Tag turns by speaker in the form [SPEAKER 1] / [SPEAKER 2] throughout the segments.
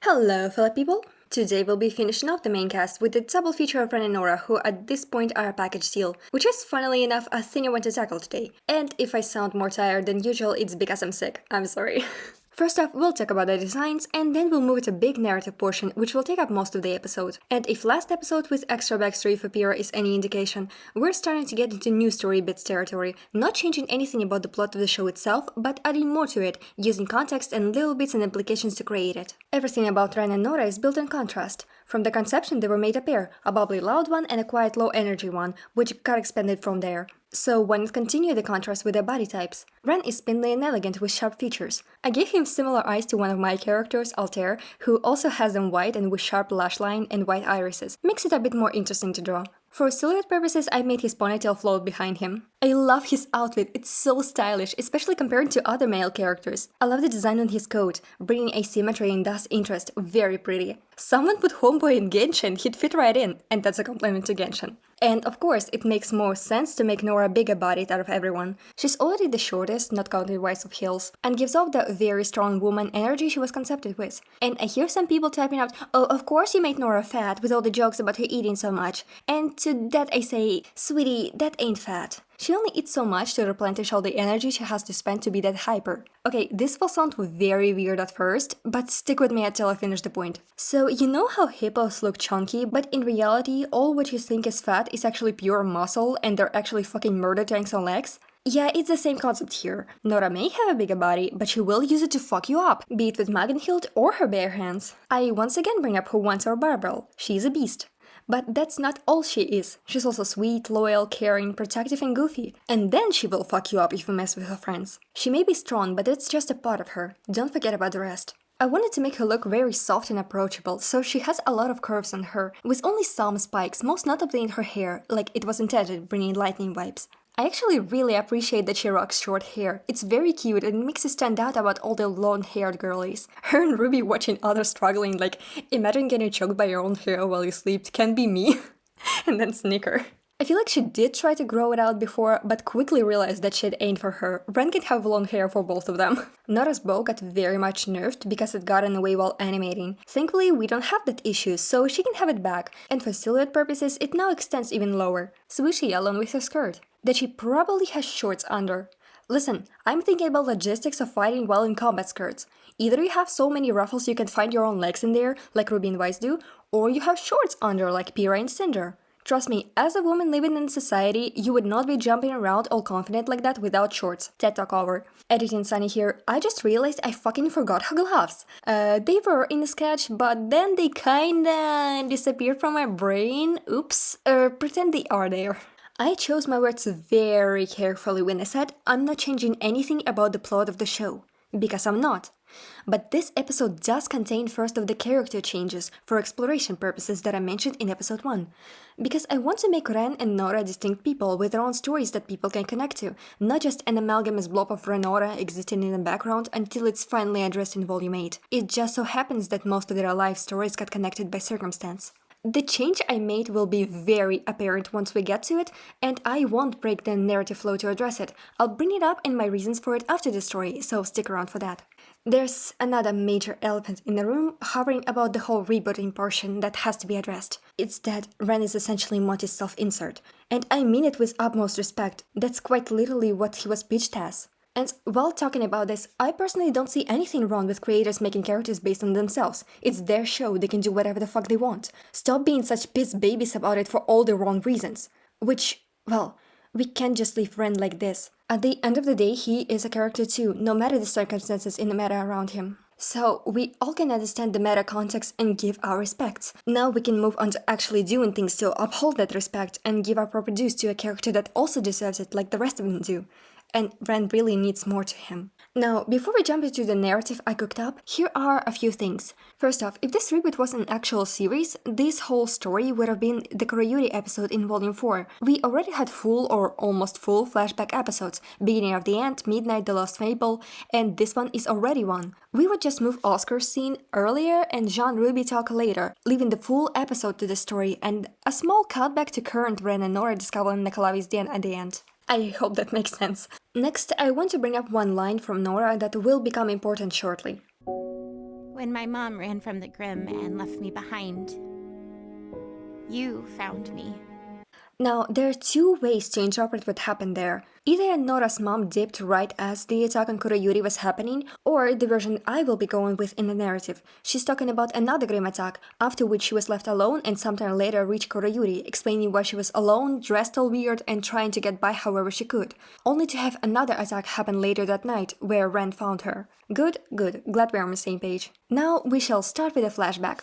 [SPEAKER 1] Hello, fellow people! Today we'll be finishing off the main cast with the double feature of Ren and Nora, who at this point are a package deal, which is funnily enough a thing I want to tackle today. And if I sound more tired than usual, it's because I'm sick. I'm sorry. First off, we'll talk about the designs, and then we'll move to a big narrative portion, which will take up most of the episode. And if last episode with extra backstory for Pyrrha is any indication, we're starting to get into new story bits territory, not changing anything about the plot of the show itself, but adding more to it, using context and little bits and implications to create it. Everything about Ren and Nora is built on contrast. From the conception, they were made a pair, a bubbly loud one and a quiet low energy one, which got expanded from there. So why not continue the contrast with their body types? Ren is spindly and elegant with sharp features. I gave him similar eyes to one of my characters, Altair, who also has them white and with sharp lash line and white irises. Makes it a bit more interesting to draw. For silhouette purposes, I made his ponytail float behind him. I love his outfit, it's so stylish, especially compared to other male characters. I love the design on his coat, bringing asymmetry and thus interest, very pretty. Someone put Homeboy in Genshin, he'd fit right in, and that's a compliment to Genshin. And of course, it makes more sense to make Nora bigger bodied out of everyone. She's already the shortest, not counting wise of heels, and gives off the very strong woman energy she was conceived with. And I hear some people typing out, "Oh, of course you made Nora fat with all the jokes about her eating so much." And to that I say, sweetie, that ain't fat. She only eats so much to replenish all the energy she has to spend to be that hyper. Okay, this will sound very weird at first, but stick with me until I finish the point. So, you know how hippos look chunky, but in reality, all what you think is fat is actually pure muscle and they're actually fucking murder tanks on legs? Yeah, it's the same concept here. Nora may have a bigger body, but she will use it to fuck you up, be it with Magenhild or her bare hands. I once again bring up who wants our barbell. She's a beast. But that's not all she is. She's also sweet, loyal, caring, protective and goofy. And then she will fuck you up if you mess with her friends. She may be strong, but that's just a part of her. Don't forget about the rest. I wanted to make her look very soft and approachable, so she has a lot of curves on her, with only some spikes, most notably in her hair, like it was intended, bringing lightning vibes. I actually really appreciate that she rocks short hair. It's very cute and makes it stand out about all the long-haired girlies. Her and Ruby watching others struggling, like, imagine getting choked by your own hair while you sleep, can be me. And then snicker. I feel like she did try to grow it out before, but quickly realized that shit ain't for her. Ren can have long hair for both of them. Nora's bow got very much nerfed because it got in the way while animating. Thankfully, we don't have that issue, so she can have it back, and for silhouette purposes, it now extends even lower. Swishy along with her skirt. That she probably has shorts under. Listen, I'm thinking about logistics of fighting while in combat skirts. Either you have so many ruffles you can find your own legs in there, like Ruby and Weiss do, or you have shorts under, like Pyrrha and Cinder. Trust me, as a woman living in society, you would not be jumping around all confident like that without shorts. TED Talk over. Editing Sunny here, I just realized I fucking forgot her gloves. They were in the sketch, but then they kinda disappeared from my brain. Oops, pretend they are there. I chose my words very carefully when I said I'm not changing anything about the plot of the show, because I'm not. But this episode does contain first of the character changes for exploration purposes that I mentioned in episode 1, because I want to make Ren and Nora distinct people with their own stories that people can connect to, not just an amalgamous blob of Renora existing in the background until it's finally addressed in volume 8. It just so happens that most of their life stories got connected by circumstance. The change I made will be very apparent once we get to it, and I won't break the narrative flow to address it. I'll bring it up and my reasons for it after the story, so stick around for that. There's another major elephant in the room hovering about the whole rebooting portion that has to be addressed. It's that Ren is essentially Monty's self-insert. And I mean it with utmost respect. That's quite literally what he was pitched as. And while talking about this, I personally don't see anything wrong with creators making characters based on themselves. It's their show, they can do whatever the fuck they want. Stop being such piss babies about it for all the wrong reasons. Which, well, we can't just leave Ren like this. At the end of the day, he is a character too, no matter the circumstances in the meta around him. So, we all can understand the meta context and give our respects. Now we can move on to actually doing things to uphold that respect and give our proper dues to a character that also deserves it like the rest of them do. And Ren really needs more to him. Now, before we jump into the narrative I cooked up, here are a few things. First off, if this reboot was an actual series, this whole story would have been the Kuroyuri episode in Volume 4. We already had full or almost full flashback episodes, Beginning of the End, Midnight, The Lost Fable, and this one is already one. We would just move Oscar's scene earlier and Jean Ruby talk later, leaving the full episode to the story and a small cutback to current Ren and Nora discovering Nikolavi's den at the end. I hope that makes sense. Next, I want to bring up one line from Nora that will become important shortly.
[SPEAKER 2] when my mom ran from the Grimm and left me behind. You found me.
[SPEAKER 1] Now, there are two ways to interpret what happened there. Either Nora's mom dipped right as the attack on Kuroyuri was happening, or the version I will be going with in the narrative. She's talking about another Grimm attack, after which she was left alone and sometime later reached Kuroyuri, explaining why she was alone, dressed all weird, and trying to get by however she could. Only to have another attack happen later that night, where Ren found her. Good, good, glad we're on the same page. Now we shall start with a flashback.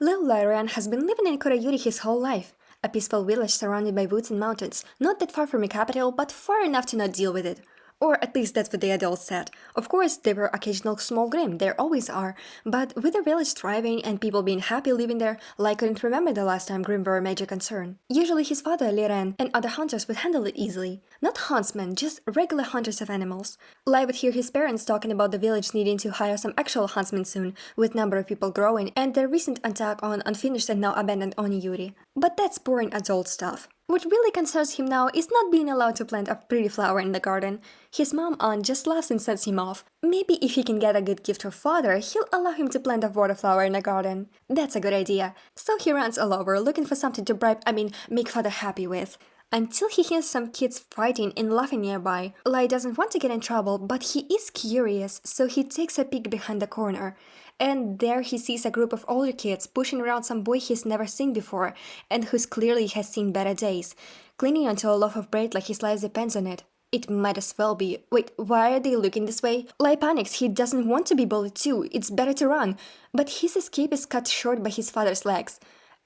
[SPEAKER 1] Little Ren has been living in Kuroyuri his whole life. A peaceful village surrounded by woods and mountains, not that far from a capital, but far enough to not deal with it. Or at least that's what the adults said. Of course, there were occasional small Grimm, there always are, but with the village thriving and people being happy living there, Lai couldn't remember the last time Grimm were a major concern. Usually his father, Liren, and other hunters would handle it easily. Not huntsmen, just regular hunters of animals. Lai would hear his parents talking about the village needing to hire some actual huntsmen soon, with number of people growing, and their recent attack on unfinished and now abandoned Oniyuri. But that's boring adult stuff. What really concerns him now is not being allowed to plant a pretty flower in the garden. His mom aunt just laughs and sends him off. Maybe if he can get a good gift from father, he'll allow him to plant a waterflower in the garden. That's a good idea. So he runs all over looking for something to make father happy with. Until he hears some kids fighting and laughing nearby. Lai doesn't want to get in trouble, but he is curious, so he takes a peek behind the corner. And there he sees a group of older kids pushing around some boy he's never seen before, and who's clearly has seen better days, clinging onto a loaf of bread like his life depends on it. It might as well be. Wait, why are they looking this way? Lai panics, he doesn't want to be bullied too, it's better to run. But his escape is cut short by his father's legs.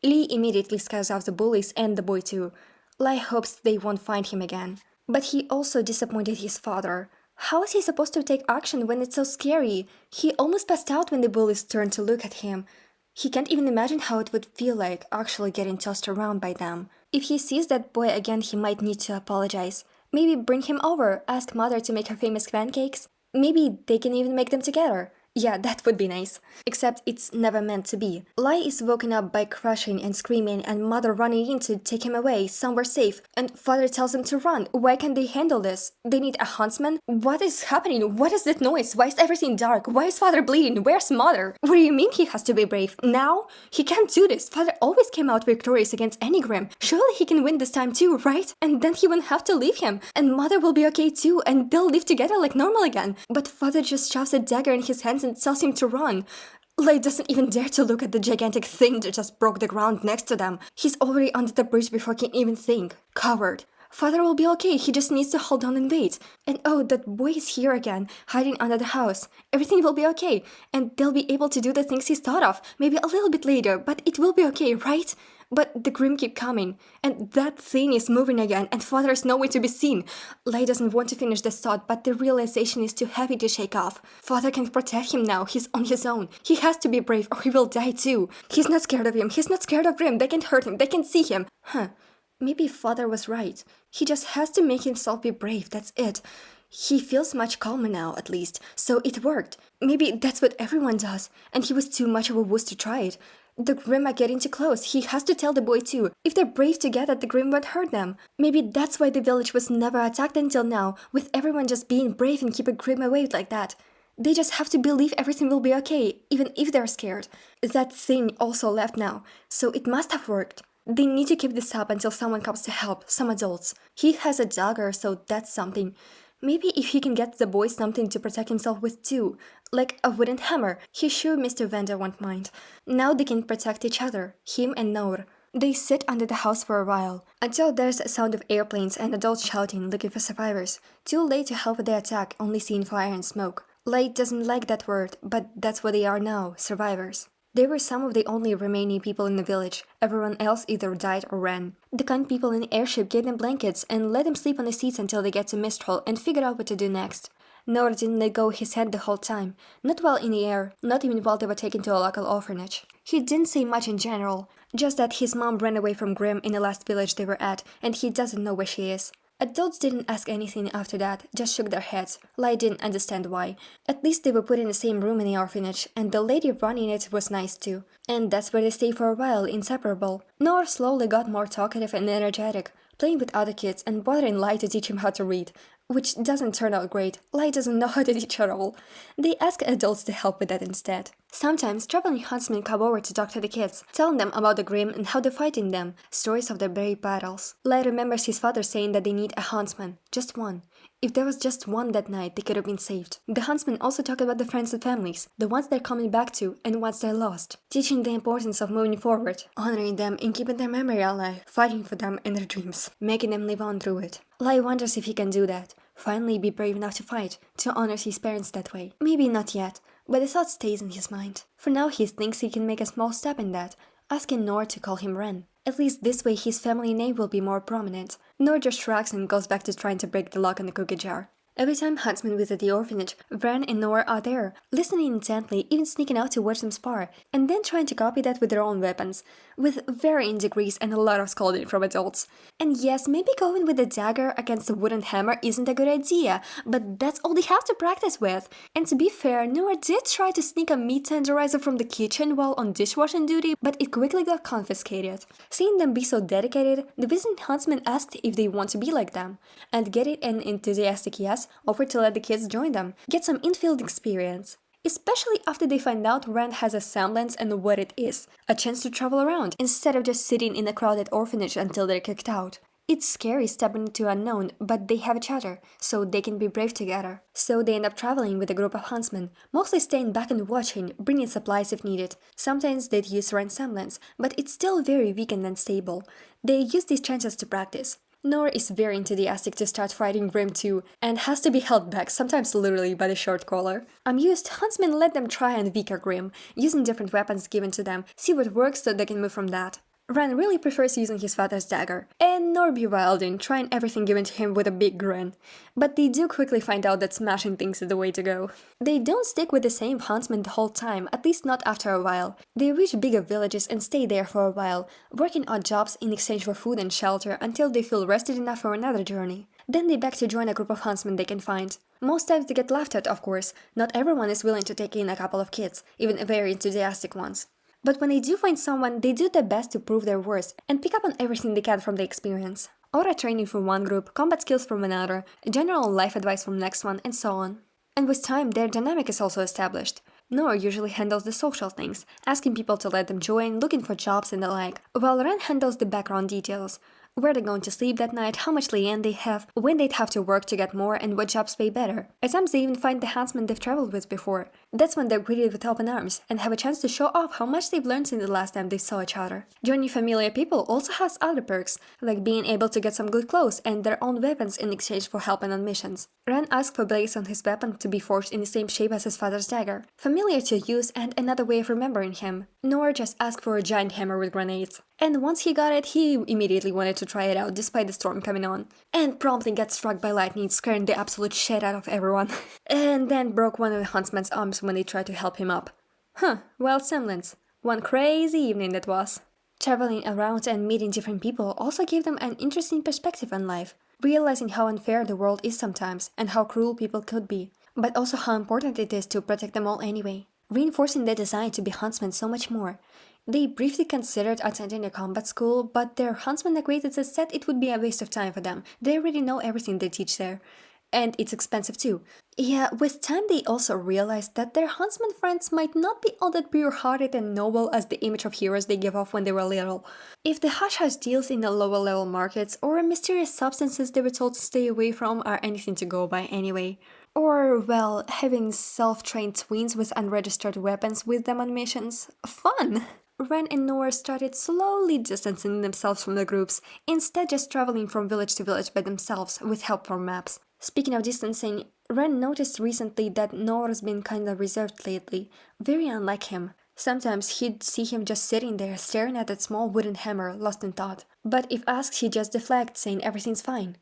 [SPEAKER 1] Lee immediately scares off the bullies and the boy too. Lai hopes they won't find him again. But he also disappointed his father. How is he supposed to take action when it's so scary? He almost passed out when the bullies turned to look at him. He can't even imagine how it would feel like actually getting tossed around by them. If he sees that boy again, he might need to apologize. Maybe bring him over, ask mother to make her famous pancakes. Maybe they can even make them together. Yeah, that would be nice. Except it's never meant to be. Lai is woken up by crashing and screaming and mother running in to take him away, somewhere safe, and father tells them to run. Why can't they handle this? They need a huntsman? What is happening? What is that noise? Why is everything dark? Why is father bleeding? Where's mother? What do you mean he has to be brave? Now? He can't do this. Father always came out victorious against any Grimm. Surely he can win this time too, right? And then he won't have to leave him. And mother will be okay too, and they'll live together like normal again. But father just shoves a dagger in his hands and tells him to run. Lai doesn't even dare to look at the gigantic thing that just broke the ground next to them. He's already under the bridge before he can even think. Coward. Father will be okay, he just needs to hold on and wait. And oh, that boy is here again, hiding under the house. Everything will be okay, and they'll be able to do the things he's thought of, maybe a little bit later, but it will be okay, right? But the Grimm keep coming, and that thing is moving again, and father is nowhere to be seen. Lai doesn't want to finish this thought, but the realization is too heavy to shake off. Father can protect him now, he's on his own. He has to be brave or he will die too. He's not scared of him, he's not scared of Grimm, they can't hurt him, they can see him. Maybe father was right. He just has to make himself be brave, that's it. He feels much calmer now, at least, so it worked. Maybe that's what everyone does, and he was too much of a wuss to try it. The Grimm are getting too close, he has to tell the boy too. If they're brave together, the Grimm won't hurt them. Maybe that's why the village was never attacked until now, with everyone just being brave and keeping Grimm away like that. They just have to believe everything will be okay, even if they're scared. That thing also left now, so it must have worked. They need to keep this up until someone comes to help, some adults. He has a dagger, so that's something. Maybe if he can get the boy something to protect himself with too, like a wooden hammer, he's sure Mr. Vander won't mind. Now they can protect each other, him and Noor. They sit under the house for a while, until there's a sound of airplanes and adults shouting, looking for survivors. Too late to help with the attack, only seeing fire and smoke. Lai doesn't like that word, but that's what they are now, survivors. They were some of the only remaining people in the village. Everyone else either died or ran. The kind people in the airship gave them blankets and let them sleep on the seats until they get to Mistral and figure out what to do next. Nor didn't let go his head the whole time. Not while in the air, not even while they were taken to a local orphanage. He didn't say much in general, just that his mom ran away from Grimm in the last village they were at, and he doesn't know where she is. Adults didn't ask anything after that, just shook their heads. Lai didn't understand why. At least they were put in the same room in the orphanage, and the lady running it was nice too. And that's where they stayed for a while, inseparable. Nor slowly got more talkative and energetic, playing with other kids and bothering Lai to teach him how to read. Which doesn't turn out great. Lai doesn't know how to teach at all. They ask adults to help with that instead. Sometimes traveling huntsmen come over to talk to the kids, telling them about the Grimm and how they're fighting them, stories of their brave battles. Lai remembers his father saying that they need a huntsman, just one. If there was just one that night, they could have been saved. The huntsmen also talk about the friends and families, the ones they're coming back to and ones they're lost, teaching the importance of moving forward, honoring them and keeping their memory alive, fighting for them in their dreams, making them live on through it. Lai wonders if he can do that, finally be brave enough to fight, to honor his parents that way. Maybe not yet, but the thought stays in his mind. For now, he thinks he can make a small step in that, asking Nora to call him Ren. At least this way his family name will be more prominent. Nora just shrugs and goes back to trying to break the lock on the cookie jar. Every time huntsmen visit the orphanage, Ren and Nora are there, listening intently, even sneaking out to watch them spar, and then trying to copy that with their own weapons, with varying degrees and a lot of scolding from adults. And yes, maybe going with a dagger against a wooden hammer isn't a good idea, but that's all they have to practice with. And to be fair, Nora did try to sneak a meat tenderizer from the kitchen while on dishwashing duty, but it quickly got confiscated. Seeing them be so dedicated, the visiting huntsman asked if they want to be like them, and get it an enthusiastic yes, offered to let the kids join them, get some in-field experience. Especially after they find out Ren has a semblance and what it is, a chance to travel around, instead of just sitting in a crowded orphanage until they're kicked out. It's scary stepping into unknown, but they have each other, so they can be brave together. So they end up traveling with a group of huntsmen, mostly staying back and watching, bringing supplies if needed. Sometimes they'd use Ren's semblance, but it's still very weak and unstable. They use these chances to practice. Nora is very enthusiastic to start fighting Grimm too, and has to be held back, sometimes literally by the short collar. Amused, huntsmen let them try and weaker Grimm, using different weapons given to them, see what works so they can move from that. Ren really prefers using his father's dagger, and Nor bewildering, trying everything given to him with a big grin. But they do quickly find out that smashing things is the way to go. They don't stick with the same huntsman the whole time, at least not after a while. They reach bigger villages and stay there for a while, working odd jobs in exchange for food and shelter until they feel rested enough for another journey. Then they beg to join a group of huntsmen they can find. Most times they get laughed at, of course. Not everyone is willing to take in a couple of kids, even very enthusiastic ones. But when they do find someone, they do their best to prove their worth and pick up on everything they can from the experience. Aura training from one group, combat skills from another, general life advice from next one, and so on. And with time, their dynamic is also established. Nora usually handles the social things, asking people to let them join, looking for jobs and the like, while Ren handles the background details. Where they're going to sleep that night, how much lay-in they have, when they'd have to work to get more, and what jobs pay better. At times they even find the huntsmen they've traveled with before. That's when they're greeted with open arms, and have a chance to show off how much they've learned since the last time they saw each other. Joining familiar people also has other perks, like being able to get some good clothes and their own weapons in exchange for helping on missions. Ren asks for blades on his weapon to be forged in the same shape as his father's dagger, familiar to use and another way of remembering him. Nora just asked for a giant hammer with grenades. And once he got it, he immediately wanted to try it out despite the storm coming on. And promptly got struck by lightning, scaring the absolute shit out of everyone. And then broke one of the huntsman's arms when they tried to help him up. Well, semblance. One crazy evening that was. Traveling around and meeting different people also gave them an interesting perspective on life, realizing how unfair the world is sometimes and how cruel people could be, but also how important it is to protect them all anyway, reinforcing their desire to be huntsmen so much more. They briefly considered attending a combat school, but their huntsman acquaintances said it would be a waste of time for them. They already know everything they teach there. And it's expensive too. Yeah, with time they also realized that their huntsman friends might not be all that pure-hearted and noble as the image of heroes they gave off when they were little. If the hush-hush deals in the lower-level markets or mysterious substances they were told to stay away from are anything to go by anyway. Or, well, having self-trained twins with unregistered weapons with them on missions. Fun! Ren and Nora started slowly distancing themselves from the groups, instead just traveling from village to village by themselves with help from maps. Speaking of distancing, Ren noticed recently that Nora's been kinda reserved lately, very unlike him. Sometimes he'd see him just sitting there staring at that small wooden hammer, lost in thought. But if asked, he'd just deflect, saying everything's fine.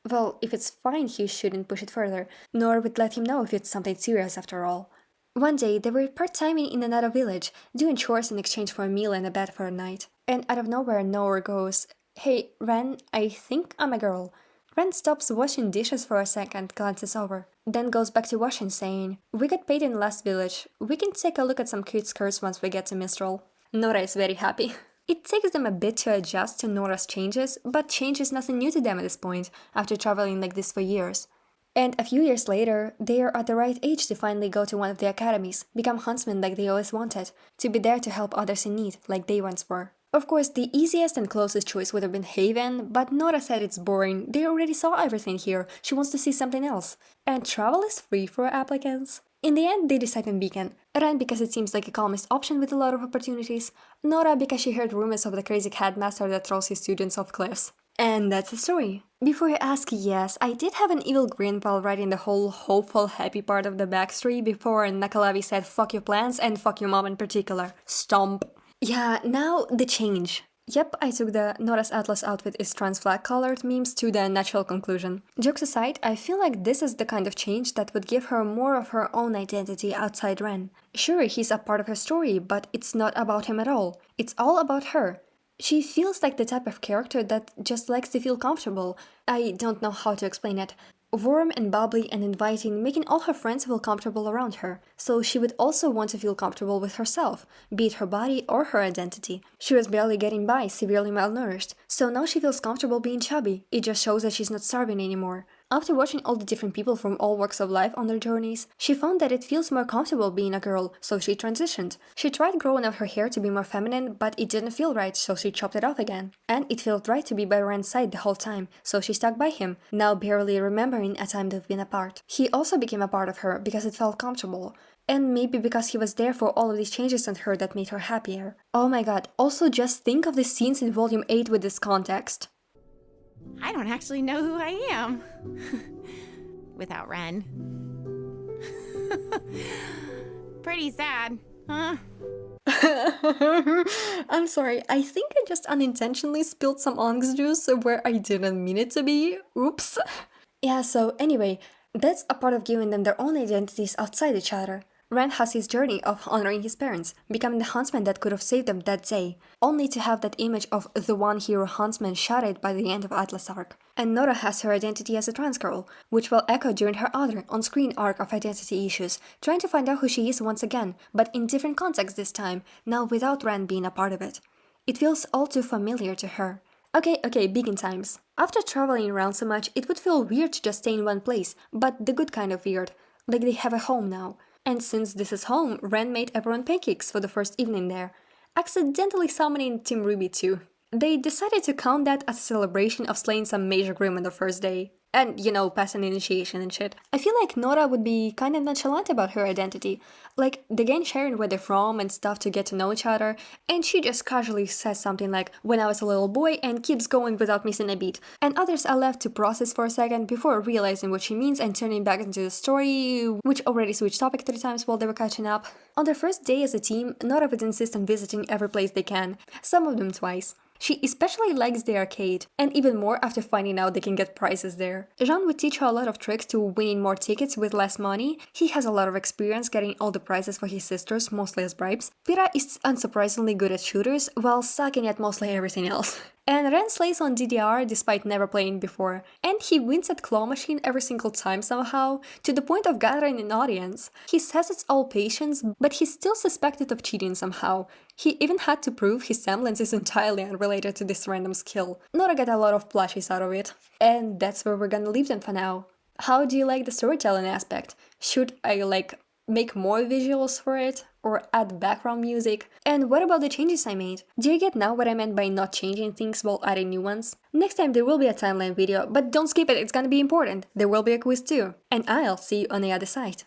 [SPEAKER 1] Well, if it's fine, he shouldn't push it further, nor would let him know if it's something serious after all. One day, they were part-timing in another village, doing chores in exchange for a meal and a bed for a night. And out of nowhere, Nora goes, "Hey, Ren, I think I'm a girl." Ren stops washing dishes for a second, glances over, then goes back to washing, saying, "We got paid in last village. We can take a look at some cute skirts once we get to Mistral." Nora is very happy. It takes them a bit to adjust to Nora's changes, but change is nothing new to them at this point, after traveling like this for years. And a few years later, they are at the right age to finally go to one of the academies, become huntsmen like they always wanted, to be there to help others in need like they once were. Of course, the easiest and closest choice would have been Haven, but Nora said it's boring, they already saw everything here, she wants to see something else. And travel is free for applicants. In the end, they decide on Beacon. Ren because it seems like a calmest option with a lot of opportunities, Nora because she heard rumors of the crazy headmaster that throws his students off cliffs. And that's the story. Before you ask, yes, I did have an evil grin while writing the whole hopeful, happy part of the backstory before Nakalavi said fuck your plans and fuck your mom in particular. Stomp. Yeah, now the change. Yep, I took the Nora's Atlas outfit is trans flag colored memes to the natural conclusion. Jokes aside, I feel like this is the kind of change that would give her more of her own identity outside Ren. Sure, he's a part of her story, but it's not about him at all. It's all about her. She feels like the type of character that just likes to feel comfortable. I don't know how to explain it. Warm and bubbly and inviting, making all her friends feel comfortable around her. So she would also want to feel comfortable with herself, be it her body or her identity. She was barely getting by, severely malnourished, so now she feels comfortable being chubby. It just shows that she's not starving anymore. After watching all the different people from all walks of life on their journeys, she found that it feels more comfortable being a girl, so she transitioned. She tried growing out her hair to be more feminine, but it didn't feel right, so she chopped it off again. And it felt right to be by Ren's side the whole time, so she stuck by him, now barely remembering a time they've been apart. He also became a part of her because it felt comfortable. And maybe because he was there for all of these changes in her that made her happier. Oh my god, also just think of the scenes in Volume 8 with this context.
[SPEAKER 2] I don't actually know who I am. Without Ren. Pretty sad, huh?
[SPEAKER 1] I'm sorry, I think I just unintentionally spilled some orange juice where I didn't mean it to be. Oops. Yeah, so anyway, that's a part of giving them their own identities outside each other. Ren has his journey of honoring his parents, becoming the huntsman that could have saved them that day, only to have that image of the one hero huntsman shattered by the end of Atlas arc. And Nora has her identity as a trans girl, which will echo during her other on-screen arc of identity issues, trying to find out who she is once again, but in different contexts this time, now without Ren being a part of it. It feels all too familiar to her. Okay, Beacon times. After traveling around so much, it would feel weird to just stay in one place, but the good kind of weird, like they have a home now. And since this is home, Ren made everyone pancakes for the first evening there, accidentally summoning Team Ruby too. They decided to count that as a celebration of slaying some major grim on the first day. And, you know, passing initiation and shit. I feel like Nora would be kind of nonchalant about her identity. Like, they again sharing where they're from and stuff to get to know each other, and she just casually says something like, when I was a little boy, and keeps going without missing a beat. And others are left to process for a second before realizing what she means and turning back into the story, which already switched topic 3 times while they were catching up. On their first day as a team, Nora would insist on visiting every place they can, some of them twice. She especially likes the arcade, and even more after finding out they can get prizes there. Jean would teach her a lot of tricks to winning more tickets with less money. He has a lot of experience getting all the prizes for his sisters, mostly as bribes. Pira is unsurprisingly good at shooters, while sucking at mostly everything else. And Ren slays on DDR despite never playing before, and he wins at Claw Machine every single time somehow, to the point of gathering an audience. He says it's all patience, but he's still suspected of cheating somehow. He even had to prove his semblance is entirely unrelated to this random skill. Nora got a lot of plushies out of it. And that's where we're gonna leave them for now. How do you like the storytelling aspect? Should I, make more visuals for it? Or add background music? And what about the changes I made? Do you get now what I meant by not changing things while adding new ones? Next time there will be a timeline video, but don't skip it, it's gonna be important. There will be a quiz too. And I'll see you on the other side.